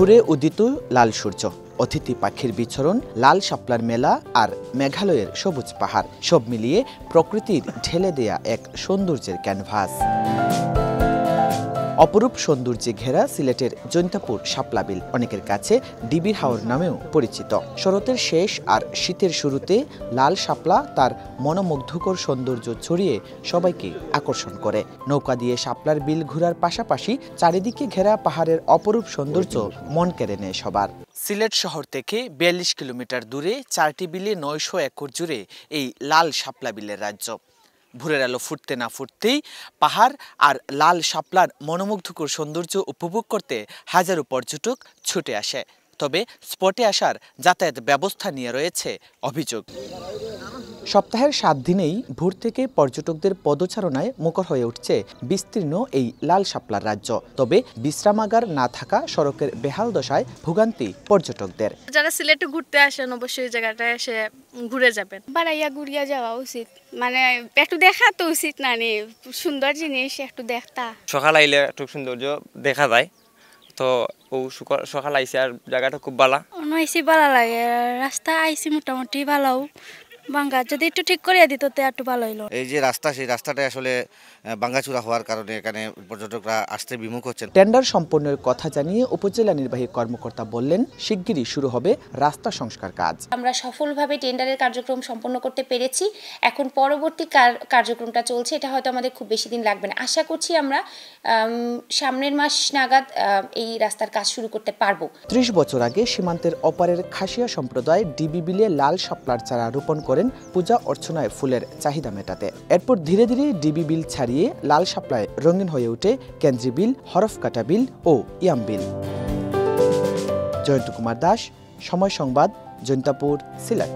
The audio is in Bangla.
ভোরে উদিত লাল সূর্য, অতিথি পাখির বিচরণ, লাল শাপলার মেলা আর মেঘালয়ের সবুজ পাহাড় সব মিলিয়ে প্রকৃতির ঢেলে দেয়া এক সৌন্দর্যের ক্যানভাস। অপরূপ সৌন্দর্যে ঘেরা সিলেটের জৈন্তাপুর শাপলা বিল অনেকের কাছে ডিবির হাওর নামেও পরিচিত। শরতের শেষ আর শীতের শুরুতে লাল শাপলা তার মনোমুগ্ধকর সৌন্দর্য ছড়িয়ে সবাইকে আকর্ষণ করে। নৌকা দিয়ে শাপলার বিল ঘোরার পাশাপাশি চারিদিকে ঘেরা পাহাড়ের অপরূপ সৌন্দর্য মন কেড়ে নেয় সবার। সিলেট শহর থেকে ৪২ কিলোমিটার দূরে ৪টি বিলে ৯০০ একর জুড়ে এই লাল শাপলা বিলের রাজ্য। ভোরের আলো ফুটতে না ফুটতেই পাহাড় আর লাল শাপলার মনোমুগ্ধকর সৌন্দর্য উপভোগ করতে হাজারো পর্যটক ছুটে আসে। তবে স্পটে আসার যাতায়াত ব্যবস্থা নিয়ে রয়েছে অভিযোগ। সপ্তাহের ৭ দিনেই ভোর থেকে পর্যটকদের পদচারণায় মুখর হয়ে উঠছে বিস্তীর্ণ এই লাল শাপলার রাজ্য। তবে বিশ্রামাগার না থাকা সড়কের বেহাল দশায় ভোগান্তি পর্যটকদের। যারা সিলেটে ঘুরতে আসেন অবশ্যই জায়গাটায় এসে ঘুরে যাবেন। বাড়াইয়া ঘুরিয়া যাওয়া উচিত, মানে একটু দেখা তো উচিত না, সুন্দর জিনিস একটু দেখতা। সকাল আইলে একটু সৌন্দর্য দেখা যায়, তো ও সকাল আইসি আর জায়গাটা খুব ভালো। আইসি ভালো লাগে, রাস্তা আইসি মোটামুটি ভালো, বাঙ্গা যদি একটু ঠিক করে দিত তো একটু ভালো হইলো। এই যে রাস্তা, সেই রাস্তাটা আসলে ভাঙাচুরা হওয়ার কারণে এখানে পর্যটকরা আসতে বিমুখ হচ্ছেন। টেন্ডার সম্পন্নের কথা জানিয়ে উপজেলা নির্বাহী কর্মকর্তা বললেন, শিগগিরই শুরু হবে রাস্তা সংস্কার কাজ। আমরা সফলভাবে টেন্ডারের কার্যক্রম সম্পন্ন করতে পেরেছি। এখন পরবর্তী কার্যক্রমটা চলছে, এটা হয়তো আমাদের খুব বেশি দিন লাগবে না। আশা করছি আমরা সামনের মাস নাগাদ এই রাস্তার কাজ শুরু করতে পারবো। ৩০ বছর আগে সীমান্তের অপারের খাসিয়া সম্প্রদায় ডিবি বিলে লাল শাপলার চারা রোপণ করেন পূজা অর্চনায় ফুলের চাহিদা মেটাতে। এরপর ধীরে ধীরে ডিবি বিল ছাড়িয়ে লাল শাপলায় রঙিন হয়ে ওঠে কেন্দ্রী বিল, হরফকাটা বিল ও ইয়াম বিল। জয়ন্ত কুমার দাস, সময় সংবাদ, জৈন্তাপুর, সিলেট।